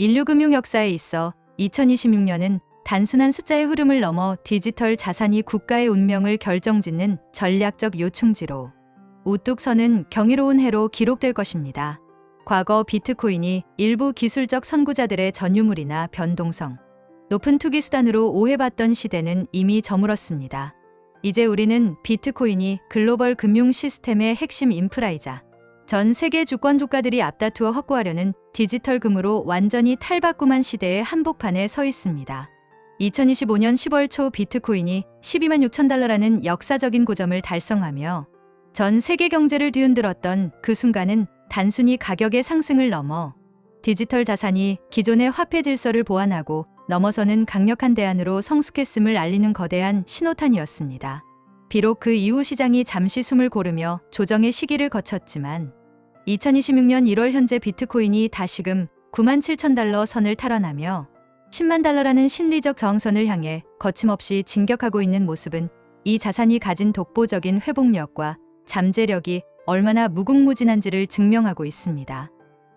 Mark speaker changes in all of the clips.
Speaker 1: 인류 금융 역사에 있어 2026년은 단순한 숫자의 흐름을 넘어 디지털 자산이 국가의 운명을 결정짓는 전략적 요충지로 우뚝 서는 경이로운 해로 기록될 것입니다. 과거 비트코인이 일부 기술적 선구자들의 전유물이나 변동성, 높은 투기 수단으로 오해받던 시대는 이미 저물었습니다. 이제 우리는 비트코인이 글로벌 금융 시스템의 핵심 인프라이자 전 세계 주권 국가들이 앞다투어 확보하려는 디지털 금으로 완전히 탈바꿈한 시대의 한복판에 서 있습니다. 2025년 10월 초 비트코인이 12만 6천 달러라는 역사적인 고점을 달성하며 전 세계 경제를 뒤흔들었던 그 순간은 단순히 가격의 상승을 넘어 디지털 자산이 기존의 화폐 질서를 보완하고 넘어서는 강력한 대안으로 성숙했음을 알리는 거대한 신호탄이었습니다. 비록 그 이후 시장이 잠시 숨을 고르며 조정의 시기를 거쳤지만 2026년 1월 현재 비트코인이 다시금 9만 7천 달러 선을 탈환하며 10만 달러라는 심리적 저항선을 향해 거침없이 진격하고 있는 모습은 이 자산이 가진 독보적인 회복력과 잠재력이 얼마나 무궁무진한지를 증명하고 있습니다.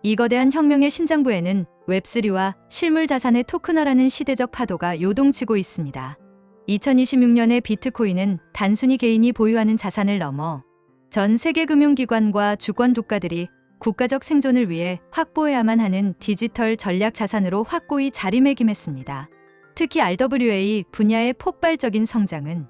Speaker 1: 이 거대한 혁명의 심장부에는 웹3와 실물 자산의 토큰화라는 시대적 파도가 요동치고 있습니다. 2026년의 비트코인은 단순히 개인이 보유하는 자산을 넘어 전 세계 금융기관과 주권 국가들이 국가적 생존을 위해 확보해야만 하는 디지털 전략 자산으로 확고히 자리매김했습니다. 특히 RWA 분야의 폭발적인 성장은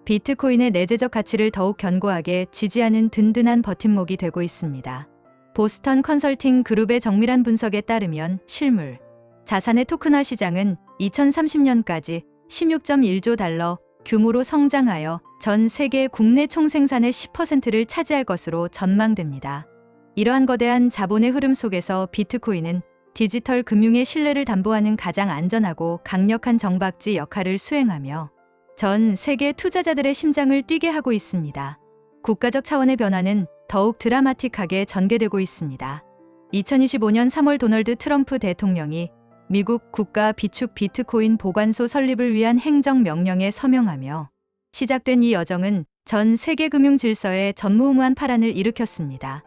Speaker 1: 비트코인의 내재적 가치를 더욱 견고하게 지지하는 든든한 버팀목이 되고 있습니다. 보스턴 컨설팅 그룹의 정밀한 분석에 따르면 실물 자산의 토큰화 시장은 2030년까지 16.1조 달러 규모로 성장하여 전 세계 국내 총생산의 10%를 차지할 것으로 전망됩니다. 이러한 거대한 자본의 흐름 속에서 비트코인은 디지털 금융의 신뢰를 담보하는 가장 안전하고 강력한 정박지 역할을 수행하며 전 세계 투자자들의 심장을 뛰게 하고 있습니다. 국가적 차원의 변화는 더욱 드라마틱하게 전개되고 있습니다. 2025년 3월 도널드 트럼프 대통령이 미국 국가 비축 비트코인 보관소 설립을 위한 행정명령에 서명하며 시작된 이 여정은 전 세계 금융 질서에 전무후무한 파란을 일으켰습니다.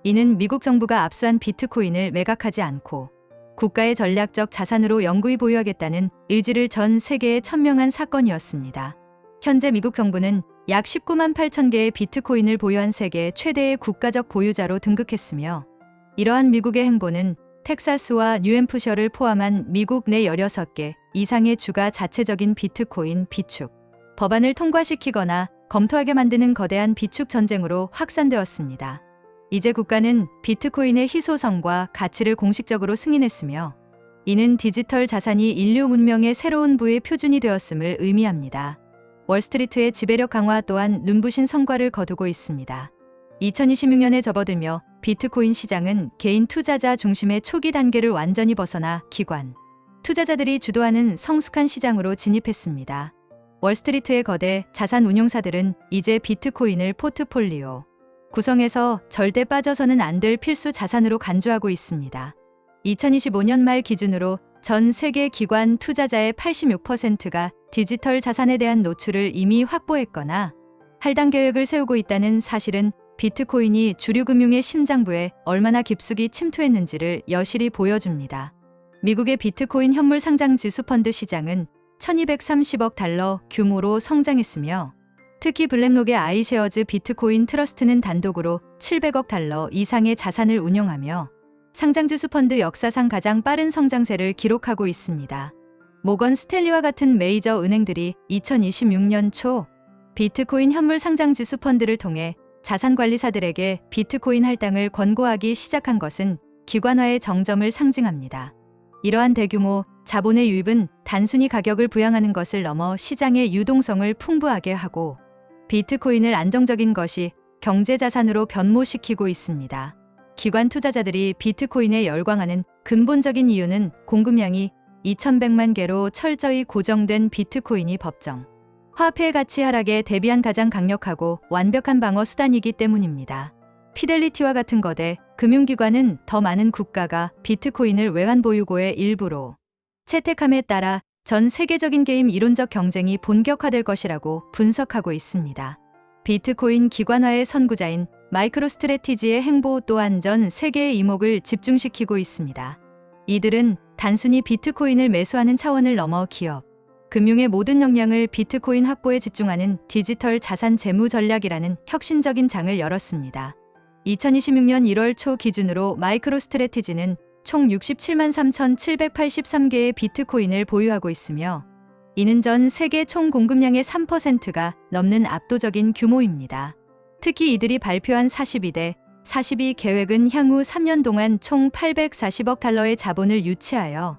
Speaker 1: 이는 미국 정부가 압수한 비트코인을 매각하지 않고 국가의 전략적 자산으로 영구히 보유하겠다는 의지를 전 세계에 천명한 사건이었습니다. 현재 미국 정부는 약 19만 8천 개의 비트코인을 보유한 세계 최대의 국가적 보유자로 등극했으며 이러한 미국의 행보는 텍사스와 뉴햄프셔를 포함한 미국 내 16개 이상의 주가 자체적인 비트코인 비축 법안을 통과시키거나 검토하게 만드는 거대한 비축 전쟁으로 확산되었습니다. 이제 국가는 비트코인의 희소성과 가치를 공식적으로 승인했으며 이는 디지털 자산이 인류 문명의 새로운 부의 표준이 되었음을 의미합니다. 월스트리트의 지배력 강화 또한 눈부신 성과를 거두고 있습니다. 2026년에 접어들며 비트코인 시장은 개인 투자자 중심의 초기 단계를 완전히 벗어나 기관, 투자자들이 주도하는 성숙한 시장으로 진입했습니다. 월스트리트의 거대 자산 운용사들은 이제 비트코인을 포트폴리오 구성에서 절대 빠져서는 안 될 필수 자산으로 간주하고 있습니다. 2025년 말 기준으로 전 세계 기관 투자자의 86%가 디지털 자산에 대한 노출을 이미 확보했거나 할당 계획을 세우고 있다는 사실은 비트코인이 주류 금융의 심장부에 얼마나 깊숙이 침투했는지를 여실히 보여줍니다. 미국의 비트코인 현물 상장 지수 펀드 시장은 1230억 달러 규모로 성장했으며 특히 블랙록의 아이쉐어즈 비트코인 트러스트는 단독으로 700억 달러 이상의 자산을 운용하며 상장지수 펀드 역사상 가장 빠른 성장세를 기록하고 있습니다. 모건 스탠리와 같은 메이저 은행들이 2026년 초 비트코인 현물 상장지수 펀드를 통해 자산관리사들에게 비트코인 할당을 권고하기 시작한 것은 기관화의 정점을 상징합니다. 이러한 대규모 자본의 유입은 단순히 가격을 부양하는 것을 넘어 시장의 유동성을 풍부하게 하고 비트코인을 안정적인 것이 경제자산으로 변모시키고 있습니다. 기관 투자자들이 비트코인에 열광하는 근본적인 이유는 공급량이 2100만 개로 철저히 고정된 비트코인이 법정 화폐의 가치 하락에 대비한 가장 강력하고 완벽한 방어 수단이기 때문입니다. 피델리티와 같은 거대 금융기관은 더 많은 국가가 비트코인을 외환 보유고의 일부로 채택함에 따라 전 세계적인 게임 이론적 경쟁이 본격화될 것이라고 분석하고 있습니다. 비트코인 기관화의 선구자인 마이크로스트래티지의 행보 또한 전 세계의 이목을 집중시키고 있습니다. 이들은 단순히 비트코인을 매수하는 차원을 넘어 기업, 금융의 모든 역량을 비트코인 확보에 집중하는 디지털 자산 재무 전략이라는 혁신적인 장을 열었습니다. 2026년 1월 초 기준으로 마이크로스트래티지는 총 67만 3,783개의 비트코인을 보유하고 있으며 이는 전 세계 총 공급량의 3%가 넘는 압도적인 규모입니다. 특히 이들이 발표한 42 계획은 향후 3년 동안 총 840억 달러의 자본을 유치하여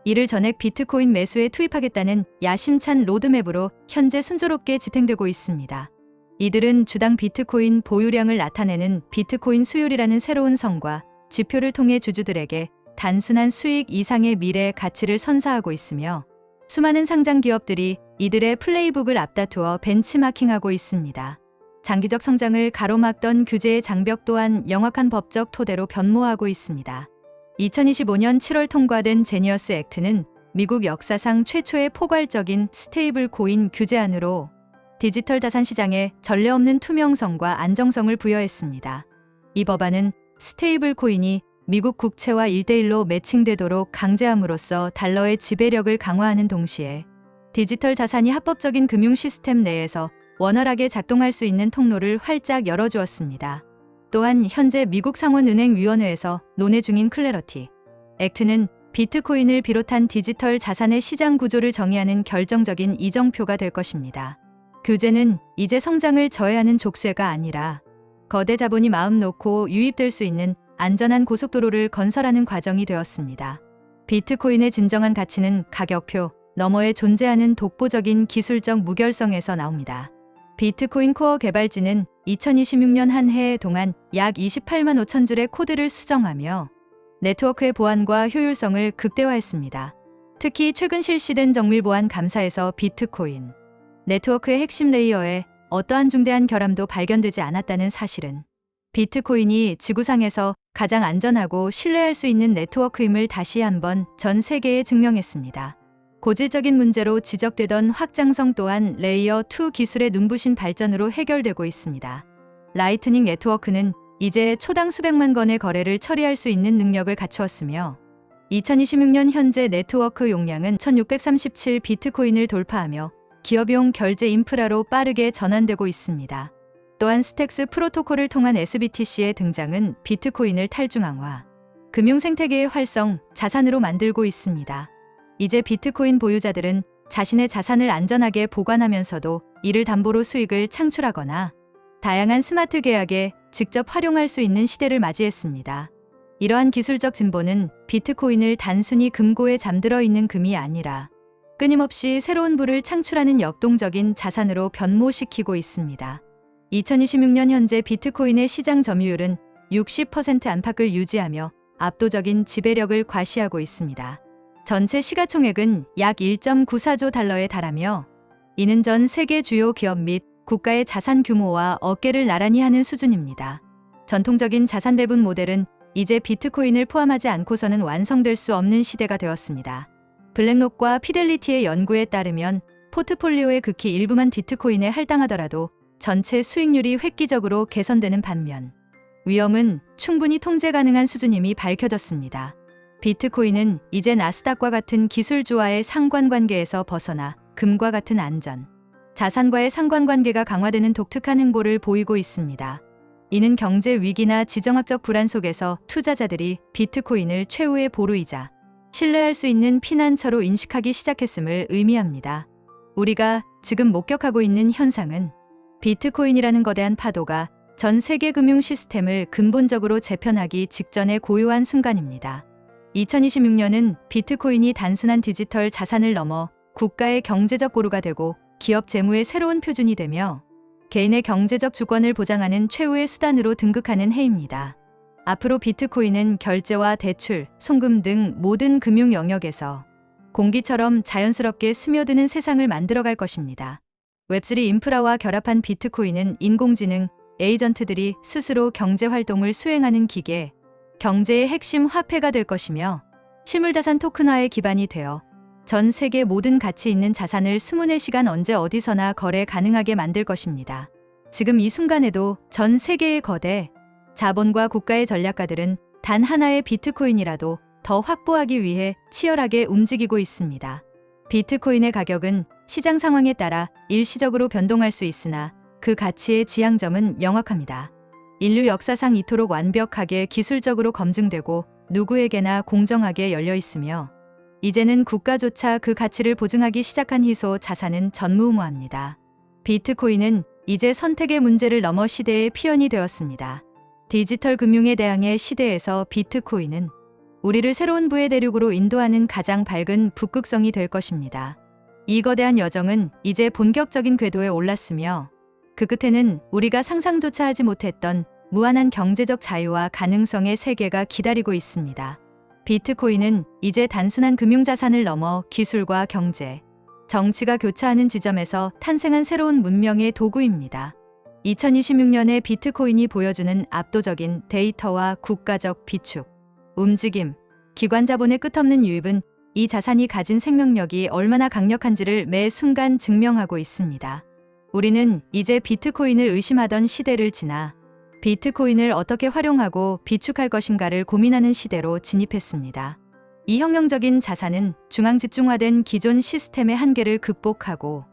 Speaker 1: 이를 전액 비트코인 매수에 투입하겠다는 야심찬 로드맵으로 현재 순조롭게 집행되고 있습니다. 이들은 주당 비트코인 보유량을 나타내는 비트코인 수율이라는 새로운 성과 지표를 통해 주주들에게 단순한 수익 이상의 미래 가치를 선사하고 있으며 수많은 상장 기업들이 이들의 플레이북을 앞다투어 벤치마킹하고 있습니다. 장기적 성장을 가로막던 규제의 장벽 또한 명확한 법적 토대로 변모하고 있습니다. 2025년 7월 통과된 제니어스 액트는 미국 역사상 최초의 포괄적인 스테이블 코인 규제안으로 디지털 자산 시장에 전례 없는 투명성과 안정성을 부여했습니다. 이 법안은 스테이블 코인이 미국 국채와 1대1로 매칭되도록 강제함으로써 달러의 지배력을 강화하는 동시에 디지털 자산이 합법적인 금융 시스템 내에서 원활하게 작동할 수 있는 통로를 활짝 열어주었습니다. 또한 현재 미국 상원은행위원회에서 논의 중인 클래러티 액트는 비트코인을 비롯한 디지털 자산의 시장 구조를 정의하는 결정적인 이정표가 될 것입니다. 규제는 이제 성장을 저해하는 족쇄가 아니라 거대 자본이 마음 놓고 유입될 수 있는 안전한 고속도로를 건설하는 과정이 되었습니다. 비트코인의 진정한 가치는 가격표 너머에 존재하는 독보적인 기술적 무결성에서 나옵니다. 비트코인 코어 개발진은 2026년 한 해 동안 약 28만 5천 줄의 코드를 수정하며 네트워크의 보안과 효율성을 극대화했습니다. 특히 최근 실시된 정밀 보안 감사에서 비트코인 네트워크의 핵심 레이어에 어떠한 중대한 결함도 발견되지 않았다는 사실은 비트코인이 지구상에서 가장 안전하고 신뢰할 수 있는 네트워크임을 다시 한번 전 세계에 증명했습니다. 고질적인 문제로 지적되던 확장성 또한 레이어 2 기술의 눈부신 발전으로 해결되고 있습니다. 라이트닝 네트워크는 이제 초당 수백만 건의 거래를 처리할 수 있는 능력을 갖추었으며 2026년 현재 네트워크 용량은 1637 비트코인을 돌파하며 기업용 결제 인프라로 빠르게 전환되고 있습니다. 또한 스택스 프로토콜을 통한 SBTC의 등장은 비트코인을 탈중앙화, 금융 생태계의 활성, 자산으로 만들고 있습니다. 이제 비트코인 보유자들은 자신의 자산을 안전하게 보관하면서도 이를 담보로 수익을 창출하거나 다양한 스마트 계약에 직접 활용할 수 있는 시대를 맞이했습니다. 이러한 기술적 진보는 비트코인을 단순히 금고에 잠들어 있는 금이 아니라 끊임없이 새로운 부를 창출하는 역동적인 자산으로 변모시키고 있습니다. 2026년 현재 비트코인의 시장 점유율은 60% 안팎을 유지하며 압도적인 지배력을 과시하고 있습니다. 전체 시가총액은 약 1.94조 달러에 달하며 이는 전 세계 주요 기업 및 국가의 자산 규모와 어깨를 나란히 하는 수준입니다. 전통적인 자산 배분 모델은 이제 비트코인을 포함하지 않고서는 완성될 수 없는 시대가 되었습니다. 블랙록과 피델리티의 연구에 따르면 포트폴리오의 극히 일부만 비트코인에 할당하더라도 전체 수익률이 획기적으로 개선되는 반면 위험은 충분히 통제 가능한 수준임이 밝혀졌습니다. 비트코인은 이제 나스닥과 같은 기술주와의 상관관계에서 벗어나 금과 같은 안전, 자산과의 상관관계가 강화되는 독특한 행보를 보이고 있습니다. 이는 경제 위기나 지정학적 불안 속에서 투자자들이 비트코인을 최후의 보루이자 신뢰할 수 있는 피난처로 인식하기 시작했음을 의미합니다. 우리가 지금 목격하고 있는 현상은 비트코인이라는 거대한 파도가 전 세계 금융 시스템을 근본적으로 재편하기 직전의 고요한 순간입니다. 2026년은 비트코인이 단순한 디지털 자산을 넘어 국가의 경제적 고루가 되고 기업 재무의 새로운 표준이 되며 개인의 경제적 주권을 보장하는 최후의 수단으로 등극하는 해입니다. 앞으로 비트코인은 결제와 대출, 송금 등 모든 금융 영역에서 공기처럼 자연스럽게 스며드는 세상을 만들어갈 것입니다. 웹3 인프라와 결합한 비트코인은 인공지능, 에이전트들이 스스로 경제활동을 수행하는 기계, 경제의 핵심 화폐가 될 것이며 실물자산 토큰화의 기반이 되어 전 세계 모든 가치 있는 자산을 수문의 시간 언제 어디서나 거래 가능하게 만들 것입니다. 지금 이 순간에도 전 세계의 거대 자본과 국가의 전략가들은 단 하나의 비트코인이라도 더 확보하기 위해 치열하게 움직이고 있습니다. 비트코인의 가격은 시장 상황에 따라 일시적으로 변동할 수 있으나 그 가치의 지향점은 명확합니다. 인류 역사상 이토록 완벽하게 기술적으로 검증되고 누구에게나 공정하게 열려 있으며 이제는 국가조차 그 가치를 보증하기 시작한 희소 자산은 전무후무합니다. 비트코인은 이제 선택의 문제를 넘어 시대의 피연이 되었습니다. 디지털 금융의 대항해 시대에서 비트코인은 우리를 새로운 부의 대륙으로 인도하는 가장 밝은 북극성이 될 것입니다. 이 거대한 여정은 이제 본격적인 궤도에 올랐으며 그 끝에는 우리가 상상조차 하지 못했던 무한한 경제적 자유와 가능성의 세계가 기다리고 있습니다. 비트코인은 이제 단순한 금융자산을 넘어 기술과 경제, 정치가 교차하는 지점에서 탄생한 새로운 문명의 도구입니다. 2026년에 비트코인이 보여주는 압도적인 데이터와 국가적 비축, 움직임, 기관 자본의 끝없는 유입은 이 자산이 가진 생명력이 얼마나 강력한지를 매 순간 증명하고 있습니다. 우리는 이제 비트코인을 의심하던 시대를 지나 비트코인을 어떻게 활용하고 비축할 것인가를 고민하는 시대로 진입했습니다. 이 혁명적인 자산은 중앙 집중화된 기존 시스템의 한계를 극복하고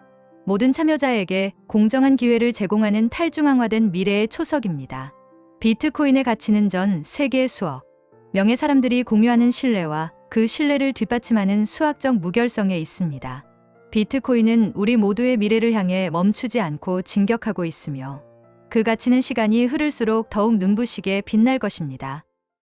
Speaker 1: 모든 참여자에게 공정한 기회를 제공하는 탈중앙화된 미래의 초석입니다. 비트코인의 가치는 전 세계 수억 명의 사람들이 공유하는 신뢰와 그 신뢰를 뒷받침하는 수학적 무결성에 있습니다. 비트코인은 우리 모두의 미래를 향해 멈추지 않고 진격하고 있으며 그 가치는 시간이 흐를수록 더욱 눈부시게 빛날 것입니다.